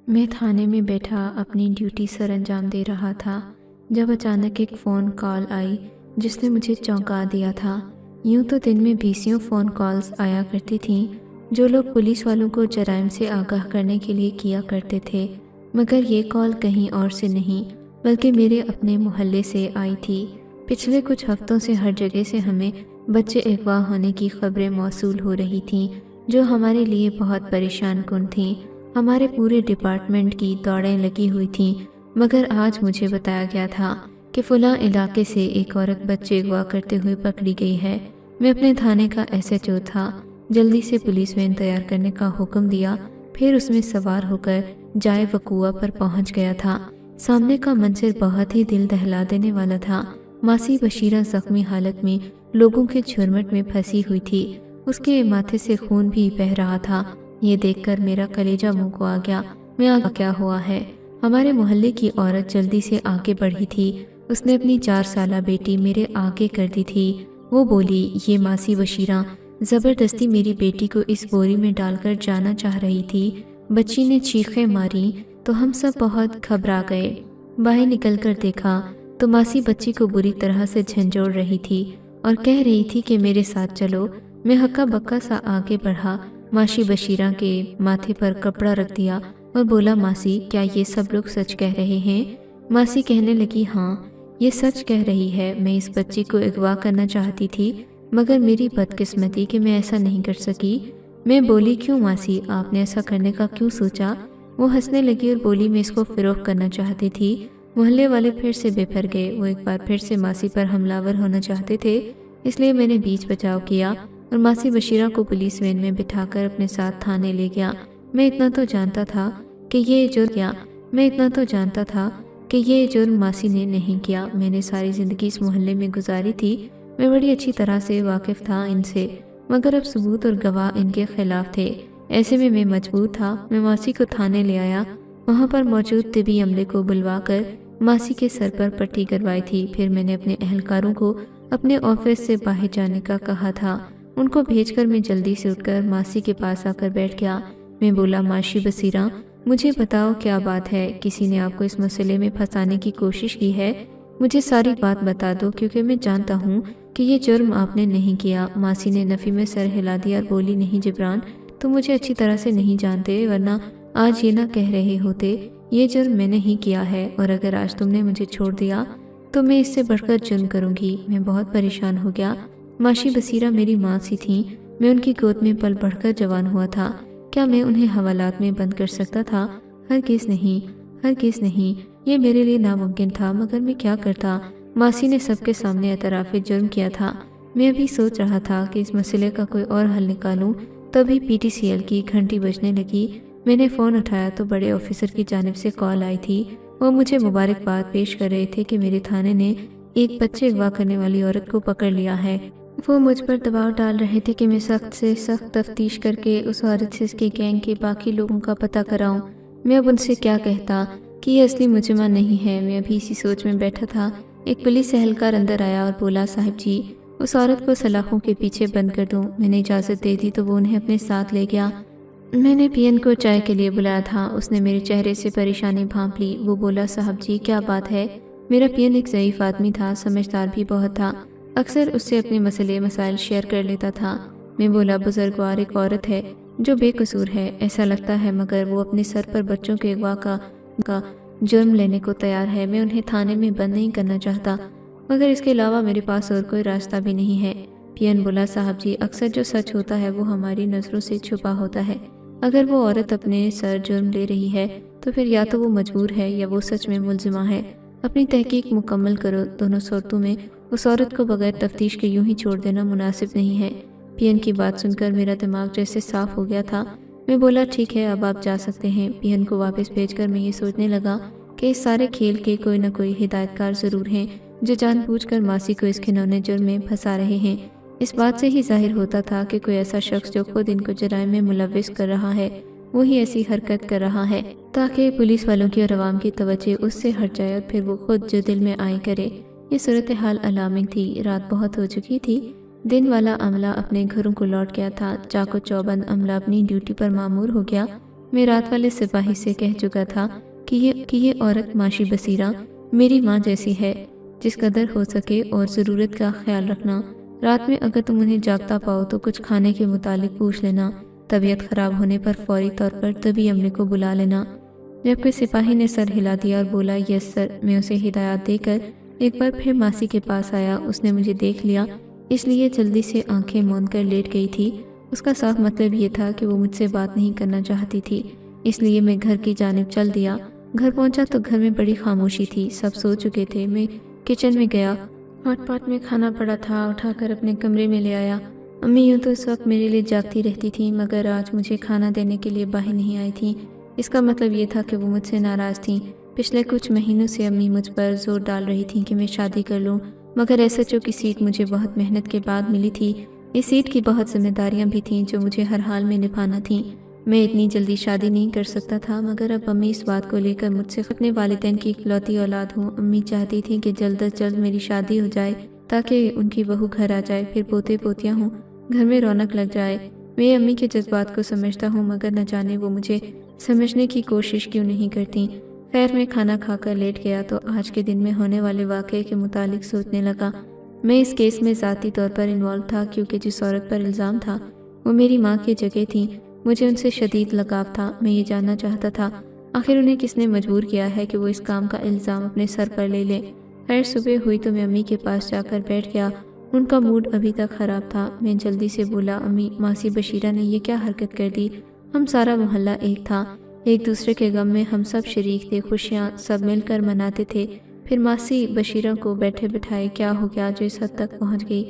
میں تھانے میں بیٹھا اپنی ڈیوٹی سر انجام دے رہا تھا جب اچانک ایک فون کال آئی جس نے مجھے چونکا دیا تھا۔ یوں تو دن میں بیسیوں فون کالز آیا کرتی تھیں جو لوگ پولیس والوں کو جرائم سے آگاہ کرنے کے لیے کیا کرتے تھے، مگر یہ کال کہیں اور سے نہیں بلکہ میرے اپنے محلے سے آئی تھی۔ پچھلے کچھ ہفتوں سے ہر جگہ سے ہمیں بچے اغوا ہونے کی خبریں موصول ہو رہی تھیں جو ہمارے لیے بہت پریشان کن تھیں۔ ہمارے پورے ڈپارٹمنٹ کی دوڑیں لگی ہوئی تھیں، مگر آج مجھے بتایا گیا تھا کہ فلاں علاقے سے ایک عورت بچے اغوا کرتے ہوئے پکڑی گئی ہے۔ میں اپنے تھانے کا SHO تھا، جلدی سے پولیس وین تیار کرنے کا حکم دیا، پھر اس میں سوار ہو کر جائے وقوع پر پہنچ گیا تھا۔ سامنے کا منظر بہت ہی دل دہلا دینے والا تھا۔ ماسی بشیرہ زخمی حالت میں لوگوں کے جھرمٹ میں پھنسی ہوئی تھی، اس کے ماتھے سے خون بھی بہہ رہا تھا۔ یہ دیکھ کر میرا کلیجہ منہ کو آ گیا۔ میں آگے کیا ہوا ہے؟ ہمارے محلے کی عورت جلدی سے آگے بڑھی تھی، اس نے اپنی 4 سالہ بیٹی میرے آگے کر دی تھی۔ وہ بولی، یہ ماسی بشیرہ زبردستی میری بیٹی کو اس بوری میں ڈال کر جانا چاہ رہی تھی۔ بچی نے چیخیں ماری تو ہم سب بہت گھبرا گئے۔ باہر نکل کر دیکھا تو ماسی بچی کو بری طرح سے جھنجھوڑ رہی تھی اور کہہ رہی تھی کہ میرے ساتھ چلو۔ میں ہکا بکا سا آگے بڑھا، ماسی بشیرہ کے ماتھے پر کپڑا رکھ دیا اور بولا، ماسی کیا یہ سب لوگ سچ کہہ رہے ہیں؟ ماسی کہنے لگی، ہاں یہ سچ کہہ رہی ہے، میں اس بچی کو اغوا کرنا چاہتی تھی مگر میری بدقسمتی کہ میں ایسا نہیں کر سکی۔ میں بولی، کیوں ماسی، آپ نے ایسا کرنے کا کیوں سوچا؟ وہ ہنسنے لگی اور بولی، میں اس کو فروخت کرنا چاہتی تھی۔ محلے والے پھر سے بے پھر گئے، وہ ایک بار پھر سے ماسی پر حملہ ور ہونا چاہتے تھے، اس لیے میں نے بیچ بچاؤ کیا اور ماسی بشیرہ کو پولیس وین میں بٹھا کر اپنے ساتھ تھانے لے گیا۔ میں اتنا تو جانتا تھا کہ یہ جرم ماسی نے نہیں کیا۔ میں نے ساری زندگی اس محلے میں گزاری تھی، میں بڑی اچھی طرح سے واقف تھا ان سے، مگر اب ثبوت اور گواہ ان کے خلاف تھے۔ ایسے میں مجبور تھا، میں ماسی کو تھانے لے آیا، وہاں پر موجود طبی عملے کو بلوا کر ماسی کے سر پر پٹی کروائی تھی۔ پھر میں نے اپنے اہلکاروں کو اپنے آفس سے باہر جانے کا کہا تھا، ان کو بھیج کر میں جلدی سے اٹھ کر ماسی کے پاس آ کر بیٹھ گیا۔ میں بولا، ماسی بصیرہ مجھے بتاؤ کیا بات ہے؟ کسی نے آپ کو اس مسئلے میں پھنسانے کی کوشش کی ہے؟ مجھے ساری بات بتا دو کیونکہ میں جانتا ہوں کہ یہ جرم آپ نے نہیں کیا۔ ماسی نے نفی میں سر ہلا دیا اور بولی، نہیں جبران، تم مجھے اچھی طرح سے نہیں جانتے، ورنہ آج یہ نہ کہہ رہے ہوتے یہ جرم میں نہیں کیا ہے، اور اگر آج تم نے مجھے چھوڑ دیا تو میں اس سے بڑھ کر جرم کروں گی۔ میں بہت پریشان ہو گیا۔ ماسی بصیرہ میری ماں سی تھیں، میں ان کی گود میں پل بڑھ کر جوان ہوا تھا، کیا میں انہیں حوالات میں بند کر سکتا تھا؟ ہرگز نہیں، یہ میرے لیے ناممکن تھا، مگر میں کیا کرتا؟ ماسی نے سب کے سامنے اعتراف جرم کیا تھا۔ میں ابھی سوچ رہا تھا کہ اس مسئلے کا کوئی اور حل نکالوں، تبھی PTCL کی گھنٹی بجنے لگی۔ میں نے فون اٹھایا تو بڑے آفیسر کی جانب سے کال آئی تھی، وہ مجھے مبارکباد پیش کر رہے تھے کہ میرے تھانے نے ایک بچے اغوا کرنے والی عورت کو پکڑ لیا ہے۔ وہ مجھ پر دباؤ ڈال رہے تھے کہ میں سخت سے سخت تفتیش کر کے اس عورت سے اس کے گینگ کے باقی لوگوں کا پتہ کراؤں۔ میں اب ان سے کیا کہتا کہ یہ اصلی مجرمہ نہیں ہے؟ میں ابھی اسی سوچ میں بیٹھا تھا، ایک پولیس اہلکار اندر آیا اور بولا، صاحب جی اس عورت کو سلاخوں کے پیچھے بند کر دوں۔ میں نے اجازت دے دی تو وہ انہیں اپنے ساتھ لے گیا۔ میں نے PN کو چائے کے لیے بلایا تھا، اس نے میرے چہرے سے پریشانی بھانپ لی۔ وہ بولا، صاحب جی کیا بات ہے؟ میرا PN ایک ضعیف آدمی تھا، سمجھدار بھی بہت تھا، اکثر اس سے اپنے مسائل شیئر کر لیتا تھا۔ میں بولا، بزرگوار ایک عورت ہے جو بے قصور ہے، ایسا لگتا ہے، مگر وہ اپنے سر پر بچوں کے اغوا کا جرم لینے کو تیار ہے۔ میں انہیں تھانے میں بند نہیں کرنا چاہتا، مگر اس کے علاوہ میرے پاس اور کوئی راستہ بھی نہیں ہے۔ PN بولا، صاحب جی اکثر جو سچ ہوتا ہے وہ ہماری نظروں سے چھپا ہوتا ہے۔ اگر وہ عورت اپنے سر جرم لے رہی ہے تو پھر یا تو وہ مجبور ہے یا وہ سچ میں ملزمہ ہے۔ اپنی تحقیق مکمل کرو، دونوں صورتوں میں اس عورت کو بغیر تفتیش کے یوں ہی چھوڑ دینا مناسب نہیں ہے۔ PN کی بات سن کر میرا دماغ جیسے صاف ہو گیا تھا۔ میں بولا، ٹھیک ہے اب آپ جا سکتے ہیں۔ PN کو واپس بھیج کر میں یہ سوچنے لگا کہ اس سارے کھیل کے کوئی نہ کوئی ہدایت کار ضرور ہیں جو جان بوجھ کر ماسی کو اس گھنونے جرم میں پھنسا رہے ہیں۔ اس بات سے ہی ظاہر ہوتا تھا کہ کوئی ایسا شخص جو خود ان کو جرائم میں ملوث کر رہا ہے وہی ایسی حرکت کر رہا ہے تاکہ پولیس والوں کی اور عوام کی توجہ اس سے ہٹ جائے اور پھر وہ خود جو دل میں آئی کرے۔ یہ صورتحال الارمنگ تھی۔ رات بہت ہو چکی تھی، دن والا عملہ اپنے گھروں کو لوٹ گیا تھا، چاق و چوبند عملہ اپنی ڈیوٹی پر مامور ہو گیا۔ میں رات والے سپاہی سے کہہ چکا تھا کہ یہ عورت ماشی بصیرہ میری ماں جیسی ہے، جس قدر ہو سکے اور ضرورت کا خیال رکھنا۔ رات میں اگر تم انہیں جاگتا پاؤ تو کچھ کھانے کے متعلق پوچھ لینا، طبیعت خراب ہونے پر فوری طور پر طبی عملے کو بلا لینا۔ جبکہ سپاہی نے سر ہلا دیا اور بولا یس سر، میں اسے ہدایات دے کر ایک بار پھر ماسی کے پاس آیا۔ اس نے مجھے دیکھ لیا، اس لیے جلدی سے آنکھیں موند کر لیٹ گئی تھی۔ اس کا صاف مطلب یہ تھا کہ وہ مجھ سے بات نہیں کرنا چاہتی تھی، اس لیے میں گھر کی جانب چل دیا۔ گھر پہنچا تو گھر میں بڑی خاموشی تھی، سب سو چکے تھے۔ میں کچن میں گیا، ہاٹ پاٹ میں کھانا پڑا تھا، اٹھا کر اپنے کمرے میں لے آیا۔ امی یوں تو اس وقت میرے لیے جاگتی رہتی تھیں، مگر آج مجھے کھانا دینے کے لیے باہر نہیں آئی تھیں۔ اس کا مطلب یہ تھا کہ وہ مجھ سے ناراض تھیں۔ پچھلے کچھ مہینوں سے امی مجھ پر زور ڈال رہی تھیں کہ میں شادی کر لوں، مگر ایس ایچ او کی سیٹ مجھے بہت محنت کے بعد ملی تھی۔ اس سیٹ کی بہت ذمہ داریاں بھی تھیں جو مجھے ہر حال میں نبھانا تھیں۔ میں اتنی جلدی شادی نہیں کر سکتا تھا، مگر اب امی اس بات کو لے کر مجھ سے اپنے والدین کی اکلوتی اولاد ہوں۔ امی چاہتی تھیں کہ جلد از جلد میری شادی ہو جائے تاکہ ان کی بہو گھر آ جائے، پھر پوتے پوتیاں ہوں، گھر میں رونق لگ جائے۔ میں امی کے جذبات کو سمجھتا ہوں، مگر نہ جانے وہ مجھے سمجھنے کی کوشش کیوں نہیں کرتی۔ خیر میں کھانا کھا کر لیٹ گیا تو آج کے دن میں ہونے والے واقعے کے متعلق سوچنے لگا۔ میں اس کیس میں ذاتی طور پر انوالو تھا کیونکہ جس عورت پر الزام تھا وہ میری ماں کی جگہ تھی۔ مجھے ان سے شدید لگاؤ تھا۔ میں یہ جاننا چاہتا تھا آخر انہیں کس نے مجبور کیا ہے کہ وہ اس کام کا الزام اپنے سر پر لے لیں۔ خیر صبح ہوئی تو میں امی کے پاس جا کر بیٹھ گیا۔ ان کا موڈ ابھی تک خراب تھا۔ میں جلدی سے بولا امی، ماسی بشیرہ نے یہ کیا حرکت کر دی؟ ہم سارا محلہ ایک تھا، ایک دوسرے کے غم میں ہم سب شریک تھے، خوشیاں سب مل کر مناتے تھے، پھر ماسی بشیرہ کو بیٹھے بٹھائے کیا ہو گیا جو اس حد تک پہنچ گئی؟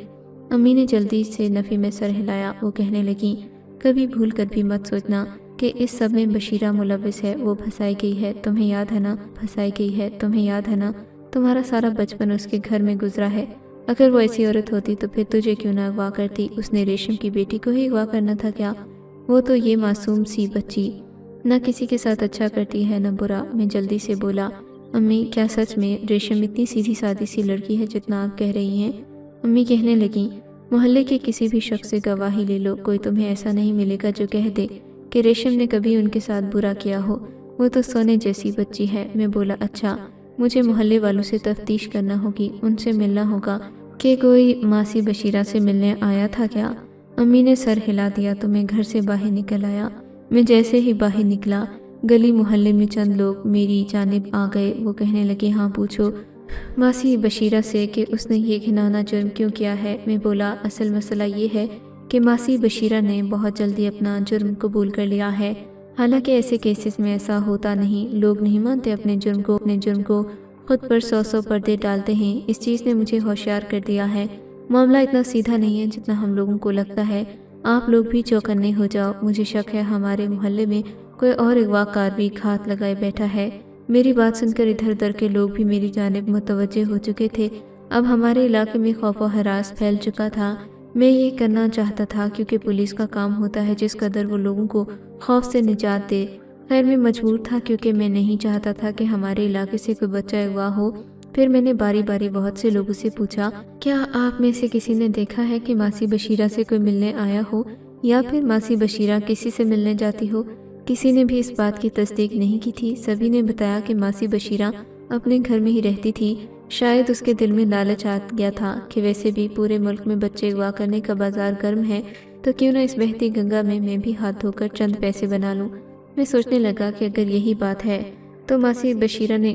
امی نے جلدی سے نفی میں سر ہلایا۔ وہ کہنے لگیں کبھی بھول کر بھی مت سوچنا کہ اس سب میں بشیرہ ملوث ہے، وہ پھنسائی گئی ہے، تمہیں یاد ہے نا؟ پھنسائی گئی ہے، تمہیں یاد ہے نا؟ تمہارا سارا بچپن اس کے گھر میں گزرا ہے۔ اگر وہ ایسی عورت ہوتی تو پھر تجھے کیوں نہ اغوا کرتی؟ اس نے ریشم کی بیٹی کو ہی اغوا کرنا تھا کیا؟ وہ تو یہ معصوم سی بچی نہ کسی کے ساتھ اچھا کرتی ہے نہ برا۔ میں جلدی سے بولا امی، کیا سچ میں ریشم اتنی سیدھی سادی سی لڑکی ہے جتنا آپ کہہ رہی ہیں؟ امی کہنے لگیں محلے کے کسی بھی شخص سے گواہی لے لو، کوئی تمہیں ایسا نہیں ملے گا جو کہہ دے کہ ریشم نے کبھی ان کے ساتھ برا کیا ہو۔ وہ تو سونے جیسی بچی ہے۔ میں بولا اچھا، مجھے محلے والوں سے تفتیش کرنا ہوگی، ان سے ملنا ہوگا کہ کوئی ماسی بشیرہ سے ملنے آیا تھا کیا؟ امی نے سر ہلا دیا تو میں گھر سے باہر نکل آیا۔ میں جیسے ہی باہر نکلا گلی محلے میں چند لوگ میری جانب آ گئے۔ وہ کہنے لگے ہاں پوچھو ماسی بشیرہ سے کہ اس نے یہ گھناؤنا جرم کیوں کیا ہے۔ میں بولا اصل مسئلہ یہ ہے کہ ماسی بشیرہ نے بہت جلدی اپنا جرم قبول کر لیا ہے، حالانکہ ایسے کیسز میں ایسا ہوتا نہیں، لوگ نہیں مانتے اپنے جرم کو خود پر سو پردے ڈالتے ہیں۔ اس چیز نے مجھے ہوشیار کر دیا ہے، معاملہ اتنا سیدھا نہیں ہے جتنا ہم لوگوں کو لگتا ہے۔ آپ لوگ بھی چوکنے ہو جاؤ، مجھے شک ہے ہمارے محلے میں کوئی اور اغوا کار بھی گھات لگائے بیٹھا ہے۔ میری بات سن کر ادھر ادھر کے لوگ بھی میری جانب متوجہ ہو چکے تھے۔ اب ہمارے علاقے میں خوف و ہراس پھیل چکا تھا۔ میں یہ کرنا چاہتا تھا کیونکہ پولیس کا کام ہوتا ہے جس قدر وہ لوگوں کو خوف سے نجات دے۔ خیر میں مجبور تھا کیونکہ میں نہیں چاہتا تھا کہ ہمارے علاقے سے کوئی بچہ اغوا ہو۔ پھر میں نے باری باری بہت سے لوگوں سے پوچھا کیا آپ میں سے کسی نے دیکھا ہے کہ ماسی بشیرہ سے کوئی ملنے آیا ہو یا پھر ماسی بشیرہ کسی سے ملنے جاتی ہو؟ کسی نے بھی اس بات کی تصدیق نہیں کی تھی۔ سبھی نے بتایا کہ ماسی بشیرہ اپنے گھر میں ہی رہتی تھی۔ شاید اس کے دل میں لالچ آ گیا تھا کہ ویسے بھی پورے ملک میں بچے اغوا کرنے کا بازار گرم ہے، تو کیوں نہ اس بہتی گنگا میں بھی ہاتھ دھو کر چند پیسے بنا لوں۔ میں سوچنے لگا کہ اگر یہی بات ہے تو ماسی بشیرہ نے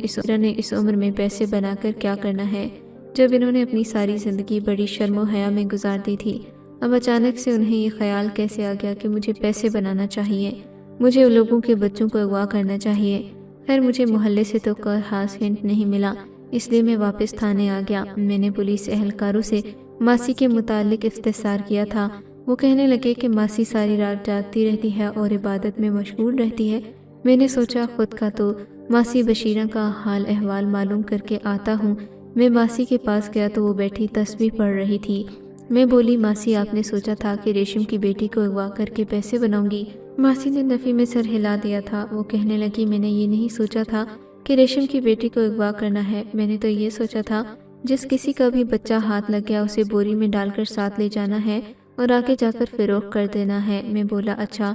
اس عمر میں پیسے بنا کر کیا کرنا ہے جب انہوں نے اپنی ساری زندگی بڑی شرم و حیا میں گزار دی تھی۔ اب اچانک سے انہیں یہ خیال کیسے آ گیا کہ مجھے پیسے بنانا چاہیے، مجھے ان لوگوں کے بچوں کو اغوا کرنا چاہیے۔ خیر مجھے محلے سے تو کوئی خاص ہنٹ نہیں ملا، اس لیے میں واپس تھانے آ گیا۔ میں نے پولیس اہلکاروں سے ماسی کے متعلق استفسار کیا تھا۔ وہ کہنے لگے کہ ماسی ساری رات جاگتی رہتی ہے اور عبادت میں مشغول رہتی ہے۔ میں نے سوچا خود کا تو ماسی بشیرہ کا حال احوال معلوم کر کے آتا ہوں۔ میں ماسی کے پاس گیا تو وہ بیٹھی تسبیح پڑھ رہی تھی۔ میں بولی ماسی آپ نے سوچا تھا کہ ریشم کی بیٹی کو اغوا کر کے پیسے بناؤں گی؟ ماسی نے نفی میں سر ہلا دیا تھا۔ وہ کہنے لگی میں نے یہ نہیں سوچا تھا کہ ریشم کی بیٹی کو اغوا کرنا ہے، میں نے تو یہ سوچا تھا جس کسی کا بھی بچہ ہاتھ لگ گیا اسے بوری میں ڈال کر ساتھ لے جانا ہے اور آگے جا کر فروخت کر دینا ہے۔ میں بولا اچھا،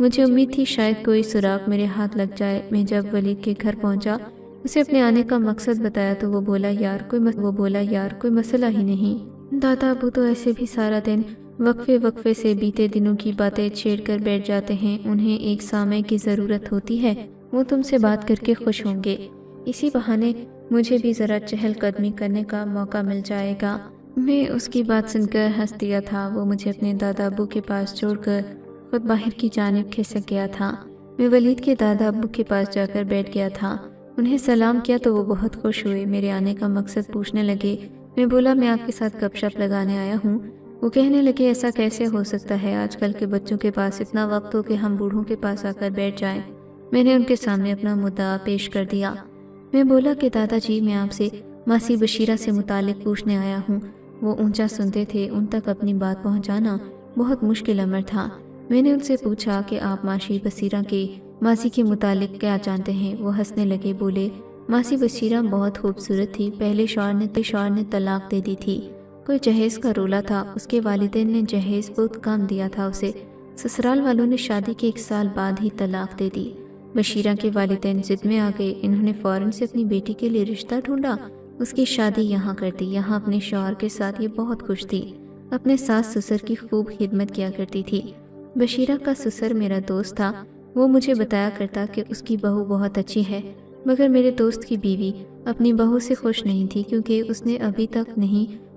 مجھے امید تھی شاید کوئی سراغ میرے ہاتھ لگ جائے۔ میں جب ولید کے گھر پہنچا، اسے اپنے آنے کا مقصد بتایا تو وہ بولا یار کوئی مسئلہ ہی نہیں، دادا ابو تو ایسے بھی سارا دن وقفے سے بیتے دنوں کی باتیں چھیڑ کر بیٹھ جاتے ہیں، انہیں ایک سامع کی ضرورت ہوتی ہے، وہ تم سے بات کر کے خوش ہوں گے، اسی بہانے مجھے بھی ذرا چہل قدمی کرنے کا موقع مل جائے گا۔ میں اس کی بات سن کر ہنس دیا تھا۔ وہ مجھے اپنے دادا ابو کے پاس چھوڑ کر خود باہر کی جانب کھسک گیا تھا۔ میں ولید کے دادا ابو کے پاس جا کر بیٹھ گیا تھا، انہیں سلام کیا تو وہ بہت خوش ہوئے، میرے آنے کا مقصد پوچھنے لگے۔ میں بولا میں آپ کے ساتھ گپ شپ لگانے آیا ہوں۔ وہ کہنے لگے ایسا کیسے ہو سکتا ہے، آج کل کے بچوں کے پاس اتنا وقت ہو کہ ہم بوڑھوں کے پاس آ کر بیٹھ جائیں۔ میں نے ان کے سامنے اپنا مدعا پیش کر دیا۔ میں بولا کہ دادا جی میں آپ سے ماسی بشیرہ سے متعلق پوچھنے آیا ہوں۔ وہ اونچا سنتے تھے، ان تک اپنی بات پہنچانا بہت مشکل امر تھا۔ میں نے ان سے پوچھا کہ آپ ماسی بشیرہ کے ماسی کے متعلق کیا جانتے ہیں؟ وہ ہنسنے لگے، بولے ماسی بشیرہ بہت خوبصورت تھی، پہلے شوہر نے طلاق دے دی تھی، کوئی جہیز کا رولا تھا، اس کے والدین نے جہیز بہت کم دیا تھا اسے، سسرال والوں نے شادی کے 1 سال بعد ہی طلاق دے دی۔ بشیرہ کے والدین ضد میں آ گئے، انہوں نے فوراً سے اپنی بیٹی کے لیے رشتہ ڈھونڈا، اس کی شادی یہاں کر دی۔ یہاں اپنے شوہر کے ساتھ یہ بہت خوش تھی، اپنے ساس سسر کی خوب خدمت کیا کرتی تھی۔ بشیرہ کا سسر میرا دوست تھا، وہ مجھے بتایا کرتا کہ اس کی بہو بہت اچھی ہے، مگر میرے دوست کی بیوی اپنی بہو سے خوش نہیں تھی، کیونکہ اس نے ابھی تک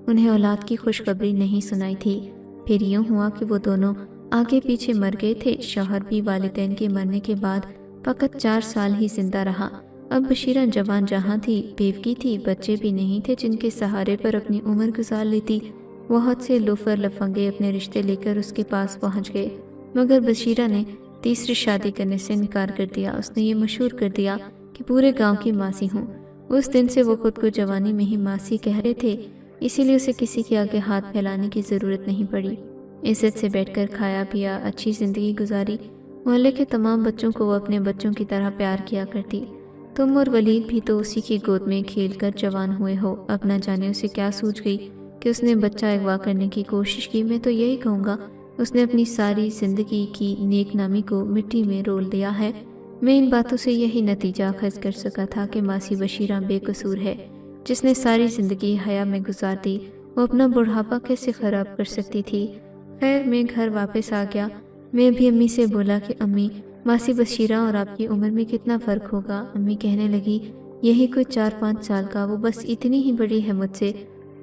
انہیں اولاد کی خوشخبری نہیں سنائی تھی۔ پھر یوں ہوا کہ وہ دونوں آگے پیچھے مر گئے تھے، شوہر بھی والدین کے مرنے کے بعد فقط 4 سال ہی زندہ رہا۔ اب بشیرہ جوان جہاں تھی، بیوی تھی، بچے بھی نہیں تھے جن کے سہارے پر اپنی عمر گزار لیتی۔ بہت سے لوفر لفنگے اپنے رشتے لے کر اس کے پاس پہنچ گئے، مگر بشیرہ نے تیسری شادی کرنے سے انکار کر دیا۔ اس نے یہ مشہور کر دیا کہ پورے گاؤں کی ماسی ہوں۔ اس دن سے وہ خود کو جوانی میں ہی ماسی کہہ رہے تھے، اسی لیے اسے کسی کے آگے ہاتھ پھیلانے کی ضرورت نہیں پڑی۔ عزت سے بیٹھ کر کھایا پیا، اچھی زندگی گزاری۔ محلے کے تمام بچوں کو وہ اپنے بچوں کی طرح پیار کیا کرتی۔ تم اور ولید بھی تو اسی کی گود میں کھیل کر جوان ہوئے ہو، اب نہ جانے اسے کیا سوچ گئی کہ اس نے بچہ اغوا کرنے کی کوشش کی۔ میں تو یہی کہوں گا اس نے اپنی ساری زندگی کی نیک نامی کو مٹی میں رول دیا ہے۔ میں ان باتوں سے یہی نتیجہ اخذ کر سکا تھا کہ ماسی بشیرہ بے قصور ہے، جس نے ساری زندگی حیا میں گزار دی، وہ اپنا بڑھاپا کیسے خراب کر سکتی تھی۔ خیر میں گھر واپس آ گیا۔ میں بھی امی سے بولا کہ امی ماسی بشیرہ اور آپ کی عمر میں کتنا فرق ہوگا؟ امی کہنے لگی یہی کوئی 4-5 سال کا، وہ بس اتنی ہی بڑی ہے مجھ سے۔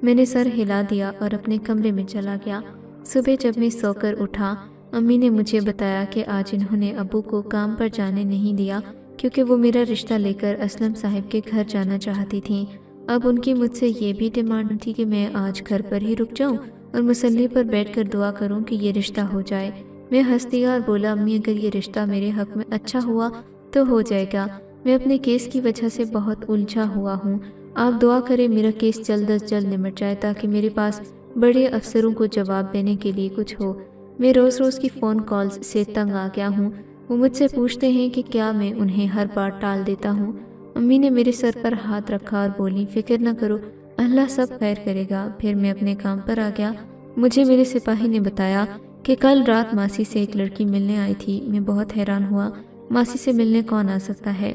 میں نے سر ہلا دیا اور اپنے کمرے میں چلا گیا۔ صبح جب میں سو کر اٹھا، امی نے مجھے بتایا کہ آج انہوں نے ابو کو کام پر جانے نہیں دیا، کیونکہ وہ میرا رشتہ لے کر اسلم صاحب کے گھر جانا چاہتی تھیں۔ اب ان کی مجھ سے یہ بھی ڈیمانڈ تھی کہ میں آج گھر پر ہی رک جاؤں اور مصلی پر بیٹھ کر دعا کروں کہ یہ رشتہ ہو جائے۔ میں ہنس دیا اور بولا امی اگر یہ رشتہ میرے حق میں اچھا ہوا تو ہو جائے گا، میں اپنے کیس کی وجہ سے بہت الجھا ہوا ہوں، آپ دعا کریں میرا کیس جلد از جلد نمٹ جائے تاکہ میرے پاس بڑے افسروں کو جواب دینے کے لیے کچھ ہو۔ میں روز روز کی فون کالز سے تنگ آ گیا ہوں، وہ مجھ سے پوچھتے ہیں کہ کیا میں انہیں ہر بار ٹال دیتا ہوں۔ امی نے میرے سر پر ہاتھ رکھا اور بولی فکر نہ کرو، اللہ سب خیر کرے گا۔ پھر میں اپنے کام پر آ گیا۔ مجھے میرے سپاہی نے بتایا کہ کل رات ماسی سے ایک لڑکی ملنے آئی تھی۔ میں بہت حیران ہوا، ماسی سے ملنے کون آ سکتا ہے؟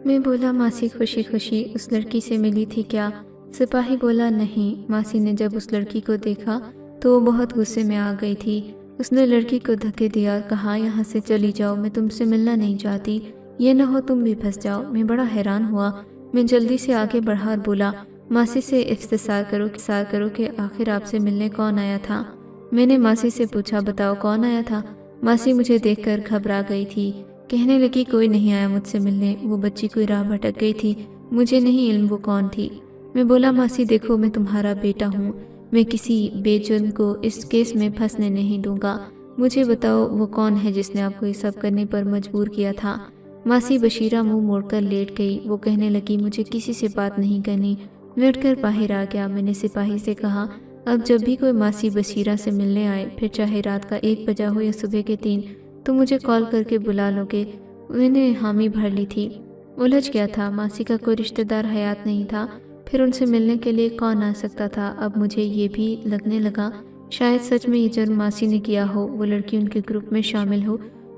میں بولا ماسی خوشی خوشی اس لڑکی سے ملی تھی کیا؟ سپاہی بولا نہیں۔ ماسی نے جب اس لڑکی کو دیکھا تو وہ بہت غصے میں آ گئی تھی۔ اس نے لڑکی کو دھکے دیا اور کہا یہاں سے چلی جاؤ، میں تم سے ملنا نہیں چاہتی، یہ نہ ہو تم بھی پھنس جاؤ۔ میں بڑا حیران ہوا، میں جلدی سے آگے بڑھا اور بولا ماسی سے استفسار کرو کہ آخر آپ سے ملنے کون آیا تھا؟ میں نے ماسی سے پوچھا بتاؤ کون آیا تھا؟ ماسی مجھے دیکھ کر گھبرا گئی تھی، کہنے لگی کوئی نہیں آیا مجھ سے ملنے، وہ بچی کوئی راہ بھٹک گئی تھی، مجھے نہیں علم وہ کون تھی۔ میں بولا ماسی دیکھو میں تمہارا بیٹا ہوں، میں کسی بے جرم کو اس کیس میں پھنسنے نہیں دوں گا، مجھے بتاؤ وہ کون ہے جس نے آپ کو یہ سب کرنے پر مجبور کیا تھا؟ ماسی بشیرہ منہ موڑ کر لیٹ گئی، وہ کہنے لگی مجھے کسی سے بات نہیں کرنی۔ میں اٹھ کر باہر آ گیا۔ میں نے سپاہی سے کہا اب جب بھی کوئی ماسی بشیرہ سے ملنے آئے، پھر چاہے رات کا 1 بجا ہو یا صبح کے 3، تو مجھے کال کر کے بلا لو گے۔ میں نے حامی بھر لی تھی، الجھ گیا تھا، ماسی کا کوئی رشتہ دار حیات نہیں تھا، پھر ان سے ملنے کے لیے کون آ سکتا تھا؟ اب مجھے یہ بھی لگنے لگا شاید سچ میں یہ جرم ماسی نے کیا ہو، وہ لڑکی ان کے گروپ میں شامل ہو